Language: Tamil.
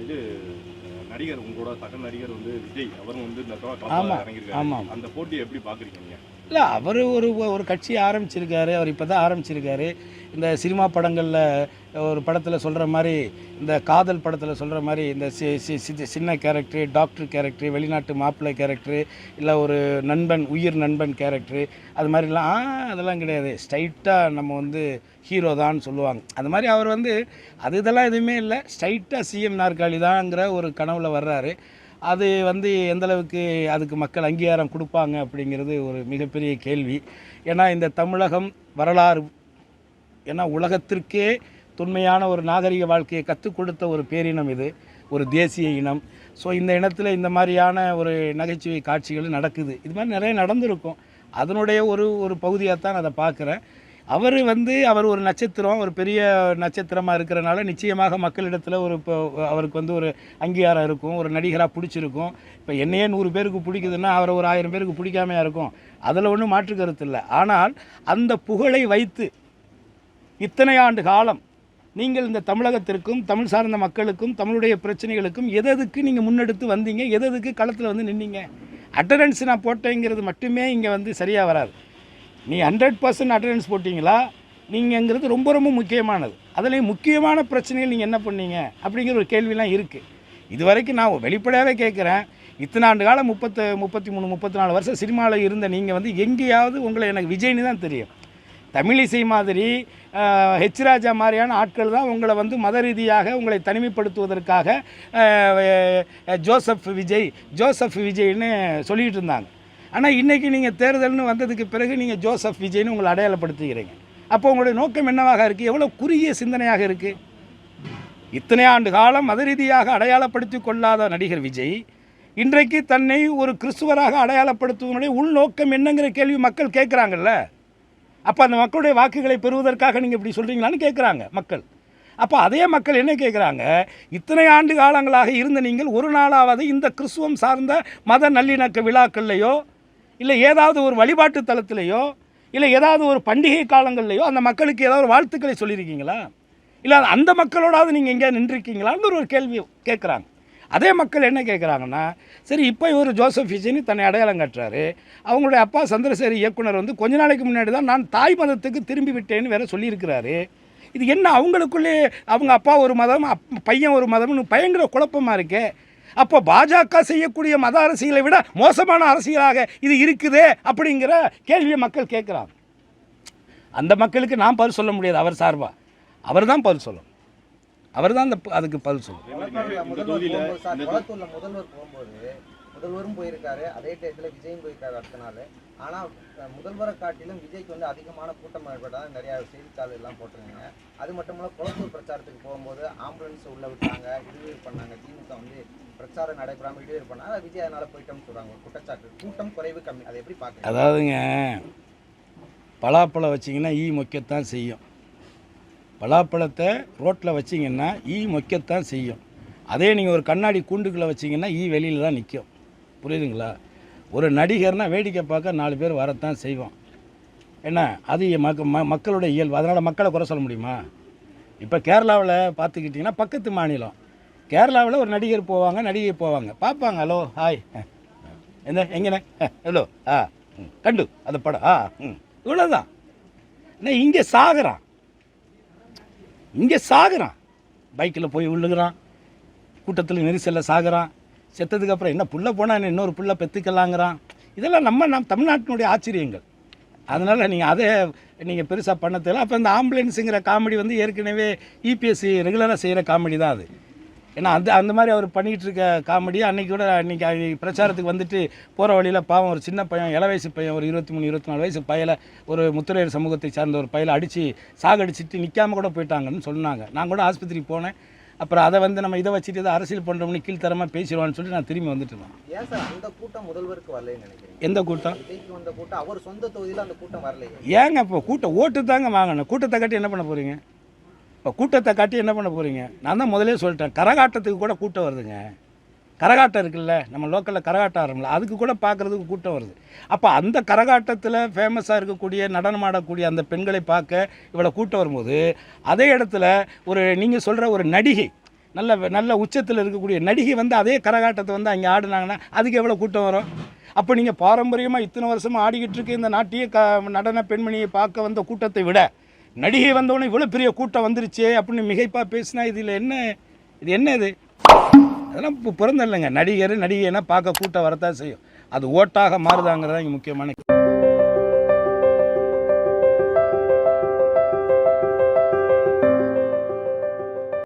இது நடிகர் உங்களோட சக நடிகர் வந்து விஜய் அவரும் வந்து இந்த தடவை இறங்கியிருக்காரு. அந்த போட்டியை எப்படி பார்க்குறீங்க? இல்லை, அவர் ஒரு கட்சியை ஆரம்பிச்சிருக்காரு. அவர் இப்போ தான் ஆரம்பிச்சிருக்காரு. இந்த சினிமா படங்களில் ஒரு படத்தில் சொல்கிற மாதிரி, இந்த காதல் படத்தில் சொல்கிற மாதிரி, இந்த சின்ன கேரக்டரு, டாக்டர் கேரக்டரு, வெளிநாட்டு மாப்பிள்ளை கேரக்டரு, இல்லை ஒரு நண்பன், உயிர் நண்பன் கேரக்டரு, அது மாதிரிலாம் அதெல்லாம் கிடையாது. ஸ்ட்ரைட்டாக நம்ம வந்து ஹீரோ தான் சொல்லுவாங்க. அது மாதிரி அவர் வந்து இதெல்லாம் எதுவுமே இல்லை. ஸ்ட்ரைட்டாக சிஎம் நாற்காலி தான்ங்கிற ஒரு கனவுல வர்றாரு. அது வந்து எந்தளவுக்கு அதுக்கு மக்கள் அங்கீகாரம் கொடுப்பாங்க அப்படிங்கிறது ஒரு மிகப்பெரிய கேள்வி. ஏன்னா இந்த தமிழகம் வரலாறு, ஏன்னா உலகத்திற்கே தொன்மையான ஒரு நாகரிக வாழ்க்கையை கற்றுக் கொடுத்த ஒரு பேரினம் இது, ஒரு தேசிய இனம். ஸோ இந்த இனத்தில் இந்த மாதிரியான ஒரு நகைச்சுவை காட்சிகள் நடக்குது. இது மாதிரி நிறைய நடந்திருக்கும். அதனுடைய ஒரு பகுதியாக தான் அதை பார்க்குறேன். அவர் ஒரு நட்சத்திரம், ஒரு பெரிய நட்சத்திரமாக இருக்கிறனால நிச்சயமாக மக்களிடத்தில் அவருக்கு வந்து ஒரு அங்கீகாரம் இருக்கும். ஒரு நடிகராக பிடிச்சிருக்கும். இப்போ என்னையே 100 பேருக்கு பிடிக்குதுன்னா அவரை ஒரு 1000 பேருக்கு பிடிக்காமையா இருக்கும். அதில் ஒன்றும் மாற்று கருத்து இல்லை. ஆனால் அந்த புகழை வைத்து இத்தனை ஆண்டு காலம் நீங்கள் இந்த தமிழகத்திற்கும் தமிழ் சார்ந்த மக்களுக்கும் தமிழுடைய பிரச்சனைகளுக்கும் எதுக்கு நீங்கள் முன்னெடுத்து வந்தீங்க, எதுக்கு களத்தில் வந்து நின்னீங்க? அட்டண்டன்ஸ் நான் போட்டேங்கிறது மட்டுமே இங்கே வந்து சரியாக வராது. நீ 100% அட்டண்டன்ஸ் போட்டிங்களா நீங்கள்ங்கிறது ரொம்ப ரொம்ப முக்கியமானது. அதுலேயும் முக்கியமான பிரச்சனைகள் நீங்கள் என்ன பண்ணீங்க அப்படிங்கிற ஒரு கேள்விலாம் இருக்குது. இது வரைக்கும் நான் வெளிப்படையாகவே கேட்குறேன். இத்தனை ஆண்டு காலம் 33 34 வருஷம் சினிமாவில் இருந்த நீங்கள் வந்து எங்கேயாவது உங்களை எனக்கு விஜய்னு தான் தெரியும். தமிழிசை மாதிரி ஹெச் ராஜா மாதிரியான ஆட்கள் தான் உங்களை வந்து மத ரீதியாக உங்களை தனிமைப்படுத்துவதற்காக ஜோசப் விஜய்னு சொல்லிகிட்டு இருந்தாங்க. ஆனால் இன்றைக்கி நீங்கள் தேர்தல்னு வந்ததுக்கு பிறகு நீங்கள் ஜோசப் விஜய்னு உங்களை அடையாளப்படுத்துகிறீங்க. அப்போ உங்களுடைய நோக்கம் என்னவாக இருக்குது? எவ்வளோ குறுகிய சிந்தனையாக இருக்குது? இத்தனை ஆண்டு காலம் மத ரீதியாக அடையாளப்படுத்தி கொள்ளாத நடிகர் விஜய் இன்றைக்கு தன்னை ஒரு கிறிஸ்துவராக அடையாளப்படுத்துவதனுடைய உள்நோக்கம் என்னங்கிற கேள்வி மக்கள் கேட்குறாங்கல்ல. அப்போ அந்த மக்களுடைய வாக்குகளை பெறுவதற்காக நீங்கள் இப்படி சொல்கிறீங்களான்னு கேட்குறாங்க மக்கள். அப்போ அதே மக்கள் என்ன கேட்குறாங்க? இத்தனை ஆண்டு காலங்களாக இருந்த நீங்கள் ஒரு நாளாவது இந்த கிறிஸ்துவம் சார்ந்த மத நல்லிணக்க விழாக்கள்லையோ, இல்லை ஏதாவது ஒரு வழிபாட்டு தலத்திலேயோ, இல்லை ஏதாவது ஒரு பண்டிகை காலங்கள்லையோ அந்த மக்களுக்கு ஏதாவது ஒரு வாழ்த்துக்களை சொல்லியிருக்கீங்களா? இல்லை அந்த மக்களோடாவது நீங்கள் எங்கேயா நின்றுருக்கீங்களான்னு ஒரு கேள்வி கேட்குறாங்க. அதே மக்கள் என்ன கேட்குறாங்கன்னா, சரி இப்போ இவர் ஜோசப் விஜய்னு தன்னை அடையாளம் காட்டுறாரு. அவங்களுடைய அப்பா சந்திரசேகர் இயக்குனர் வந்து கொஞ்ச நாளைக்கு முன்னாடி தான் நான் தாய் மதத்துக்கு திரும்பி விட்டேன்னு வேறு சொல்லியிருக்கிறாரு. இது என்ன அவங்களுக்குள்ளே அவங்க அப்பா ஒரு மதம் பையன் ஒரு மதம்னு பயங்கர குழப்பமாக இருக்கே. அப்போ பாஜக செய்யக்கூடிய மத அரசியலை விட மோசமான அரசியலாக இது இருக்குதே அப்படிங்கிற கேள்வியை மக்கள் கேட்குறாங்க. அந்த மக்களுக்கு நான் பதில் சொல்ல முடியாது. அவர் சார்பாக அவர் தான் பதில் சொல்லணும். அவர் தான் அதுக்கு பதில் சொல்லணும். முதல்வரும் போயிருக்காரு, அதே டயத்தில் விஜயும் போயிருக்காரு அடுத்த நாள். ஆனால் முதல்வரை காட்டிலும் விஜய்க்கு வந்து அதிகமான கூட்டம் ஏற்பட்டால் நிறையா செய்தித்தாள் எல்லாம் போட்டிருந்தாங்க. அது மட்டும் இல்லை, குளத்தூர் பிரச்சாரத்துக்கு போகும்போது ஆம்புலன்ஸ் உள்ளே விட்டாங்க, இடையூறு பண்ணாங்க. திமுக வந்து பிரச்சாரம் நடைபெறாமல் இடையூறு பண்ணாங்க. விஜய் அதனால் போயிட்டோம்னு சொல்கிறாங்க. ஒரு குற்றச்சாட்டு, கூட்டம் குறைவு கம்மி. அதை எப்படி பார்க்க? அதாவதுங்க, பலாப்பழம் வச்சிங்கன்னா ஈ மொக்கத்தான் செய்யும். பலாப்பழத்தை ரோட்டில் வச்சிங்கன்னா ஈ மொக்கத்தான் செய்யும். அதே நீங்கள் ஒரு கண்ணாடி கூண்டுக்குள்ளே வச்சிங்கன்னா ஈ வெளியில் தான் நிற்கும். புரியுதுங்களா? ஒரு நடிகர்னால் வேடிக்கை பார்க்க 4 பேர் வரத்தான் செய்வோம். என்ன அது மக்களுடைய இயல்பு. அதனால் மக்களை குறை சொல்ல முடியுமா? இப்போ கேரளாவில் பார்த்துக்கிட்டிங்கன்னா பக்கத்து மாநிலம் கேரளாவில் ஒரு நடிகர் போவாங்க, நடிகை போவாங்க, பார்ப்பாங்க. ஹலோ ஹாய் எங்கண்ணே ஹலோ கண்டு அந்த படம் இவ்வளோதான். என்ன இங்கே சாகுறான் பைக்கில் போய் விழுகிறான், கூட்டத்தில் நெரிசலில் சாகுறான். செத்ததுக்கப்புறம் என்ன புள்ள போனால் இன்னொரு புள்ள பெற்றுக்கலாங்கிறான். இதெல்லாம் நம்ம தமிழ்நாட்டினுடைய ஆச்சரியங்கள். அதனால் நீங்கள் பெருசாக பண்ண தேவை. அப்போ இந்த ஆம்புலன்ஸுங்கிற காமெடி வந்து ஏற்கனவே இபிஎஸ்சி ரெகுலராக செய்கிற காமெடி தான் அது. ஏன்னா அந்த மாதிரி அவர் பண்ணிகிட்டு இருக்க காமெடி அன்றைக்கி பிரச்சாரத்துக்கு வந்துட்டு போகிற வழியில் பாவம் ஒரு சின்ன பையன், இளவயசு பையன், ஒரு 23 24 வயசு பையலை ஒரு முத்திரையர் சமூகத்தை சார்ந்த ஒரு பையலை சாகடிச்சிட்டு நிற்காமல் கூட போயிட்டாங்கன்னு சொன்னாங்க. நான் கூட ஆஸ்பத்திரிக்கு போனேன். அப்புறம் அதை நம்ம இதை வச்சுட்டு எதை அரசியல் பண்ணுறோம்னு கீழ்த்தரமாக பேசிடுவான்னு சொல்லி நான் திரும்பி வந்துட்டு இருந்தேன். ஏன் சார் அந்த கூட்டம் முதல்வருக்கு வரலன்னு நினைக்கிறேன்? எந்த கூட்டம்? வந்த கூட்டம் அவர் சொந்த தொகுதியில் அந்த கூட்டம் வரலையே. ஏங்க இப்போ கூட்டம் ஓட்டு தாங்க வாங்கணும். கூட்டத்தை கட்டி என்ன பண்ண போகிறீங்க? இப்போ கூட்டத்தை காட்டி என்ன பண்ண போகிறீங்க? நான் தான் முதலே சொல்லிட்டேன், கரகாட்டத்துக்கு கூட கூட்டம் வருதுங்க. கரகாட்டம் இருக்குல்ல, நம்ம லோக்கலில் கரகாட்டம் ஆரம்பில்ல, அதுக்கு கூட பார்க்குறதுக்கு கூட்டம் வருது. அப்போ அந்த கரகாட்டத்தில் ஃபேமஸாக இருக்கக்கூடிய நடனம் ஆடக்கூடிய அந்த பெண்களை பார்க்க இவ்வளோ கூட்டம் வரும்போது, அதே இடத்துல நீங்கள் சொல்கிற ஒரு நடிகை நல்ல உச்சத்தில் இருக்கக்கூடிய நடிகை வந்து அதே கரகாட்டத்தை வந்து அங்கே ஆடினாங்கன்னா அதுக்கு எவ்வளோ கூட்டம் வரும்? அப்போ நீங்கள் பாரம்பரியமாக இத்தனை வருஷமாக ஆடிக்கிட்டு இருக்க இந்த நாட்டிய நடன பெண்மணியை பார்க்க வந்த கூட்டத்தை விட நடிகை வந்தவொடனே இவ்வளோ பெரிய கூட்டம் வந்துருச்சே அப்படின்னு மிகைப்பாக பேசினா இது என்ன இது? அதெல்லாம் இப்போ பிறந்தல்லைங்க. நடிகைனா பார்க்க கூட்டம் வரத்தான் செய்யும். அது ஓட்டாக மாறுதாங்கிறது தான் இங்கே முக்கியமான